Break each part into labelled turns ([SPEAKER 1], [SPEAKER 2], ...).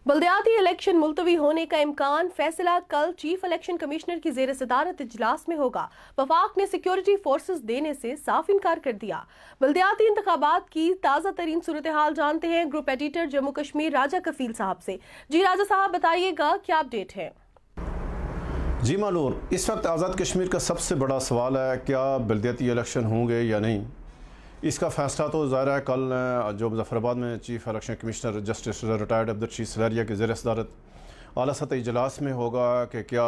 [SPEAKER 1] बल्दियाती election मुलतवी होने का इम्कान, फैसला कल चीफ इलेक्शन कमिश्नर की जेर सदारत इजलास में होगा। वफाक ने सिक्योरिटी फोर्सेस देने से साफ इनकार कर दिया। बल्दियाती इंतखाबात की ताज़ा तरीन सूरत हाल जानते हैं ग्रुप एडिटर जम्मू कश्मीर राजा कफील साहब से। जी राजा साहब, बताइएगा क्या अपडेट है?
[SPEAKER 2] जी मालूर, इस वक्त आज़ाद कश्मीर का सबसे बड़ा सवाल है क्या बल्दियाती इलेक्शन होंगे या नहीं। इसका फ़ैसला तो ज़ाहिर है कल जो मुज़फ़्फ़राबाद में chief election commissioner justice retired Abdul Rashid Saveria के ज़ेर सदारत आला सतह इजलास में होगा कि क्या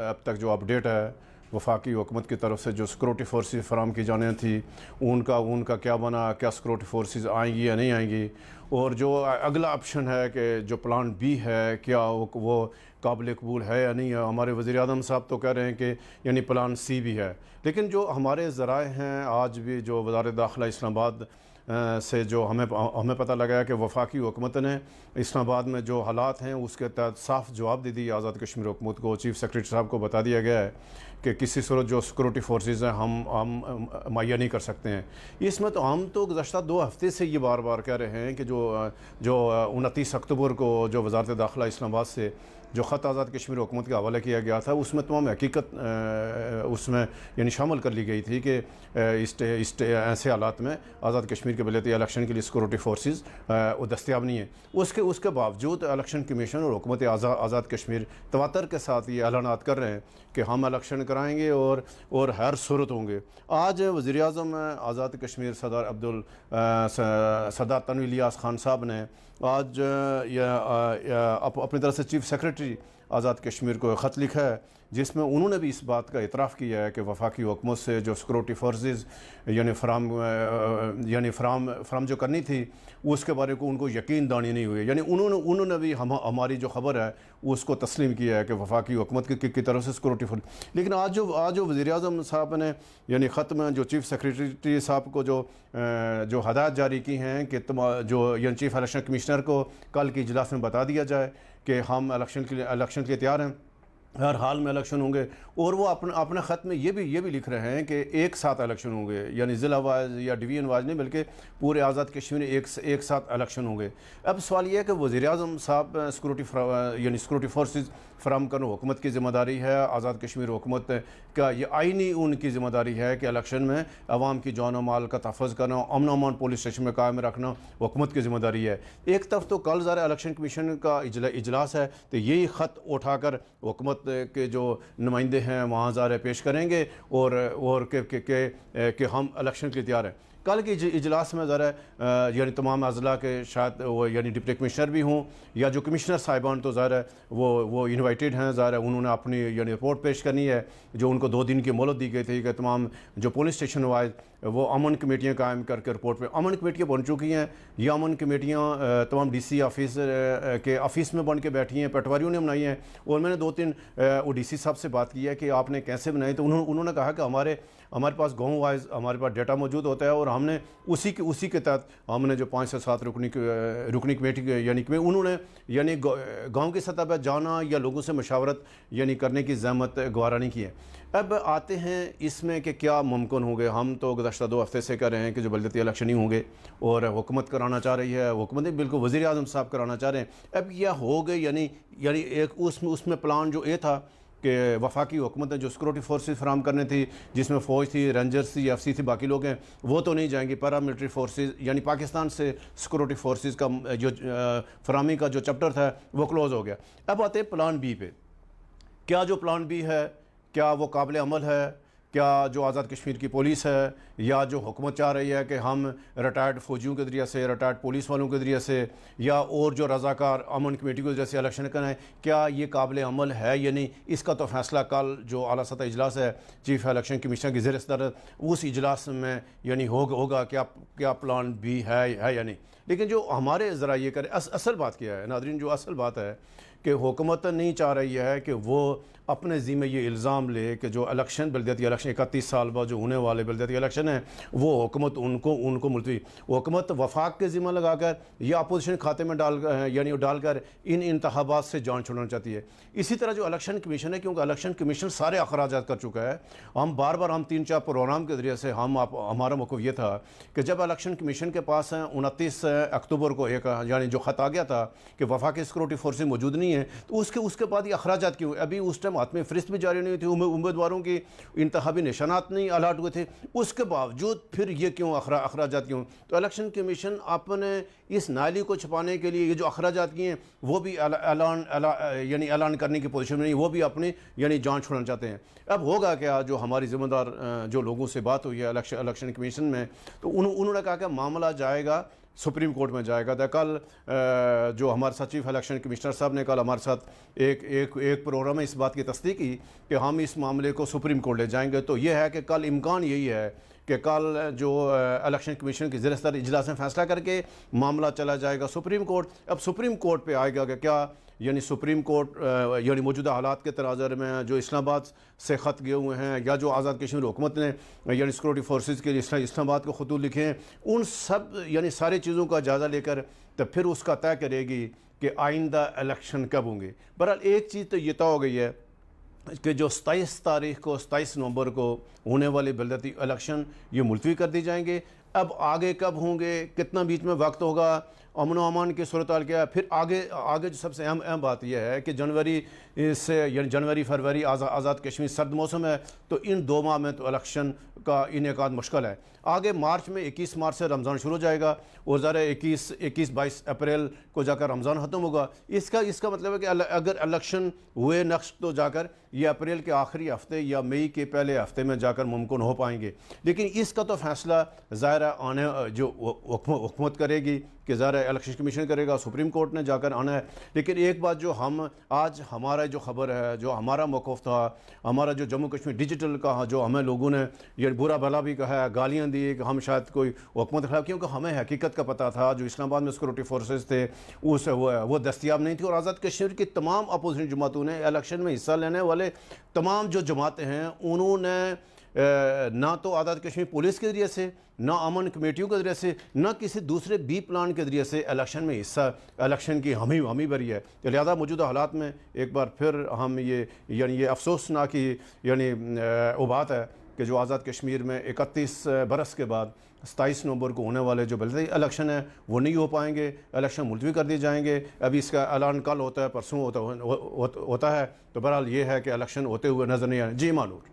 [SPEAKER 2] अब तक जो अपडेट है वफाकी हुकूमत की तरफ से जो सिक्योरिटी फोर्सेस फराम की जानी थी उनका क्या बना, क्या सिक्योरिटी फोर्सेस आएंगी या नहीं आएंगी, और जो अगला ऑप्शन है कि जो प्लान बी है क्या वो काबिल कबूल है या नहीं है। हमारे वज़ीर आज़म साहब तो कह रहे हैं कि यानी प्लान सी भी है, लेकिन जो हमारे ज़राए हैं आज भी जो वज़ारत दाखिला इस्लामाबाद से जो हमें पता लगा है कि वफाकी हुकूमत ने इस्लामाबाद में जो हालात हैं उसके तहत साफ जवाब दे दी आज़ाद कश्मीर हुकूमत को। चीफ सेक्रेटरी साहब को बता दिया गया है कि किसी सूरत जो सिक्योरिटी फोर्सेस हैं हम मुहैया नहीं कर सकते हैं। इसमें तो हम तो गुज़श्ता 2 हफ़्ते से ये बार बार कह रहे हैं कि जो 29 अक्टूबर को जो वज़ारत दाखिला इस्लामाबाद से जो ख़त आज़ाद कश्मीर हुकूमत के हवाले किया गया था उसमें तमाम हकीकत उसमें यानी शामिल कर ली गई थी कि ऐसे हालात में आज़ाद कश्मीर के बल्दियाती इलेक्शन के लिए सिक्योरिटी फोर्सेस वो दस्तियाब नहीं है। उसके बावजूद इलेक्शन कमीशन और हुकूमत आज़ाद कश्मीर तवातर के साथ ये ऐलानात कर रहे हैं कि हम इलेक्शन कराएंगे और हर सूरत होंगे। आज वज़ीर आज़म आज़ाद कश्मीर सरदार तनवीर इलियास खान साहब ने आज अपनी तरफ से चीफ सेक्रेटरी आज़ाद कश्मीर को ख़त लिखा है जिसमें उन्होंने भी इस बात का इतराफ़ किया है कि वफाकी हुकूमत से जो सिक्योरिटी फोर्सेस यानी फ़राम जो करनी थी उसके बारे को उनको यकीन दानी नहीं हुई। यानी उन्होंने भी हमारी जो ख़बर है उसको तस्लीम किया है कि वफाकी हुकूमत की तरफ से सिक्योरिटी फोर्स। लेकिन आज जो वज़ीर आज़म साहब ने यानी ख़त में जो चीफ सेक्रेटरी साहब को जो हदायत जारी की हैं कि जो यानी चीफ इलेक्शन कमिश्नर को कल की इजलास में बता दिया जाए कि हम इलेक्शन के लिए तैयार हैं, हर हाल में इलेक्शन होंगे। और वो अपने ख़त में ये भी लिख रहे हैं कि एक साथ इलेक्शन होंगे, यानी ज़िला वाइज या डिवीज़न वाइज नहीं बल्कि पूरे आज़ाद कश्मीर में एक साथ इलेक्शन होंगे। अब सवाल ये है कि वज़ीर आज़म साहब सिक्योरिटी फोर्सेस फराम करना हुकूमत की ज़िम्मेदारी है, आज़ाद कश्मीर हुकूमत का ये आइनी उनकी ज़िम्मेदारी है कि इलेक्शन में आवाम की जान और माल का तहफ़्फ़ुज़ करना, अमन अमान पुलिस स्टेशन में कायम रखना हुकूमत की ज़िम्मेदारी है। एक तरफ तो कल ज़रा इलेक्शन कमीशन का इजलास है तो यही ख़त उठाकर हुकूमत के जो नुमाइंदे हैं वहाँ ज़ाहिर पेश करेंगे और कि हम इलेक्शन के लिए तैयार हैं। कल के इजलास में ज़रा यानी तमाम अज़ला के शायद वो यानी डिप्टी कमिश्नर भी हों या जो कमिश्नर साहिबान तो ज़ाहिर वो इनवाइटेड हैं, ज़ाहिर उन्होंने अपनी यानी रिपोर्ट पेश करनी है। जो उनको 2 दिन की मोहलत दी गई थी कि तमाम जो पुलिस स्टेशन वाइज वो अमन कमेटियाँ कायम करके रिपोर्ट पे अमन कमेटियाँ बन चुकी हैं। ये अमन कमेटियाँ तमाम DC ऑफिस के ऑफिस में बन के बैठी हैं, पटवारियों ने बनाई हैं। और मैंने 2-3 DC साहब से बात की है कि आपने कैसे बनाई, तो उन्होंने कहा कि हमारे पास गाँव वाइज हमारे पास डेटा मौजूद होता है और हमने उसी के तहत हमने जो 5 से 7 रुकनी कमेटी यानी कि उन्होंने यानी गाँव की सतह पर जाना या लोगों से मशावरत यानी करने की ज़हमत गवारा नहीं की है। अब आते हैं इसमें कि क्या मुमकिन होंगे। हम तो गुज़श्ता 2 हफ़्ते से कह रहे हैं कि जो बल्दियाती इलेक्शन ही होंगे और हुकूमत कराना चाह रही है, हुकूमत बिल्कुल वज़ीर आज़म साहब कराना चाह रहे हैं। अब यह हो गए यानी एक उसमें प्लान जो ये था कि वफाकी हुकूमत ने जो सिक्योरिटी फोर्सेस फराम करने थी जिसमें फ़ौज थी, रेंजर्स थी, FC थी, बाकी लोग हैं वो तो नहीं जाएंगे। पैरामिलिट्री फोर्सेस यानी पाकिस्तान से सिक्योरिटी फोर्सेस का जो फरामी का जो चैप्टर था वो क्लोज़ हो गया। अब आते हैं प्लान बी पे। क्या जो प्लान बी है क्या वो काबिल अमल है? क्या जो आज़ाद कश्मीर की पुलिस है या जो हुकूमत चाह रही है कि हम रिटायर्ड फ़ौजियों के ज़रिए से, रिटायर्ड पुलिस वालों के ज़रिए से या और जो रज़ाकार अमन कमेटी के ज़रिए से इलेक्शन कराएं, क्या ये काबिल अमल है या नहीं? इसका तो फ़ैसला कल जो आला सतह इजलास है चीफ इलेक्शन कमीशनर की ज़ेर सदारत उस इजलास में यानी होगा क्या प्लान बी है या नहीं। लेकिन जो हमारे ज़रा ये करें असल बात क्या है नादरीन, जो असल बात है کہ حکومت نہیں چاہ رہی ہے کہ وہ اپنے ذمہ یہ الزام لے کہ جو الیکشن بلدیاتی الیکشن 31 سال بعد جو ہونے والے بلدیاتی الیکشن ہیں وہ حکومت ان کو ملتوی حکومت وفاق کے ذمہ لگا کر یا اپوزیشن کھاتے میں ڈال کر ان انتخابات سے جان چھوڑنا چاہتی ہے. اسی طرح جو الیکشن کمیشن ہے، کیونکہ الیکشن کمیشن سارے اخراجات کر چکا ہے، ہم بار 3-4 پروگرام کے ذریعے سے ہمارا موقف یہ تھا کہ جب الیکشن کمیشن کے پاس 29 اکتوبر کو ایک جو خط آ گیا تھا کہ وفاقی سیکورٹی فورسز موجود نہیں ہیں، تو اس کے بعد یہ اخراجات کیوں؟ ابھی اس ٹائم حتمی فہرست بھی جاری نہیں تھی، امیدواروں کی انتخابی نشانات نہیں الاٹ ہوئے تھے، اس کے باوجود پھر یہ کیوں اخراجات کیوں؟ تو الیکشن کمیشن اپنے اس نالی کو چھپانے کے لیے یہ جو اخراجات کیے ہیں وہ بھی اعلان کرنے کی پوزیشن میں نہیں، وہ بھی اپنی جان چھوڑنا چاہتے ہیں. اب ہوگا کیا؟ جو ہماری ذمہ دار جو لوگوں سے بات ہوئی ہے الیکشن کمیشن میں، تو انہوں نے کہا کہ معاملہ جائے گا سپریم کورٹ میں جائے گا. کل جو ہمارے ساتھ چیف الیکشن کمشنر صاحب نے کل ہمارے ساتھ ایک پروگرام میں اس بات کی تصدیق کی کہ ہم اس معاملے کو سپریم کورٹ لے جائیں گے. تو یہ ہے کہ کل امکان یہی ہے کہ کل جو الیکشن کمیشن کی زیر صدر اجلاس میں فیصلہ کر کے معاملہ چلا جائے گا سپریم کورٹ. اب سپریم کورٹ پہ آئے گا کہ کیا سپریم کورٹ موجودہ حالات کے تناظر میں جو اسلام آباد سے خط گئے ہوئے ہیں یا جو آزاد کشمیر حکومت نے سیکورٹی فورسز کے اسلام آباد کو خطوط لکھے ہیں، ان سب ساری چیزوں کا جائزہ لے کر تو پھر اس کا طے کرے گی کہ آئندہ الیکشن کب ہوں گے. بہرحال ایک چیز تو یہ طے ہو گئی ہے کہ جو 27 نومبر کو ہونے والے بلدیاتی الیکشن یہ ملتوی کر دی جائیں گے. اب آگے کب ہوں گے، کتنا بیچ میں وقت ہوگا، امن و امان کی صورتحال کیا ہے، پھر آگے جو سب سے اہم بات یہ ہے کہ جنوری فروری آزاد کشمیر سرد موسم ہے، تو ان 2 ماہ میں تو الیکشن کا انعقاد مشکل ہے. آگے مارچ میں 21 مارچ سے رمضان شروع ہو جائے گا اور ظاہر 22 اپریل کو جا کر رمضان ختم ہوگا. اس کا مطلب ہے کہ اگر الیکشن ہوئے نقش تو جا کر یہ اپریل کے آخری ہفتے یا مئی کے پہلے ہفتے میں جا کر ممکن ہو پائیں گے. لیکن اس کا تو فیصلہ ظاہر آنے جو حکومت کرے گی کہ ظاہر الیکشن کمیشن کرے گا، سپریم کورٹ نے جا کر آنا ہے. لیکن ایک بات جو آج ہمارا جو خبر ہے، جو ہمارا موقف تھا، ہمارا جو جموں کشمیر ڈیجیٹل کا جو ہمیں لوگوں نے یہ برا بھلا بھی کہا ہے، گالیاں دی کہ ہم شاید کوئی حکومت خلاف، کیونکہ ہمیں حقیقت کا پتہ تھا جو اسلام آباد میں سیکورٹی فورسز تھے وہ دستیاب نہیں تھی. اور آزاد کشمیر کی تمام اپوزیشن جماعتوں نے الیکشن میں حصہ لینے والے تمام جو جماعتیں ہیں انہوں نے نہ تو آزاد کشمیر پولیس کے ذریعے سے، نہ امن کمیٹیوں کے ذریعے سے، نہ کسی دوسرے بی پلان کے ذریعے سے الیکشن میں حصہ الیکشن کی ہمی بھری ہے. لہذا موجودہ حالات میں ایک بار پھر ہم یہ افسوسناک وہ بات ہے کہ جو آزاد کشمیر میں 31 برس کے بعد 27 نومبر کو ہونے والے جو بلدیاتی الیکشن ہیں وہ نہیں ہو پائیں گے، الیکشن ملتوی کر دیے جائیں گے. ابھی اس کا اعلان کل ہوتا ہے، پرسوں ہوتا ہے. تو بہرحال یہ ہے کہ الیکشن ہوتے ہوئے نظر نہیں آئے. جی مانور.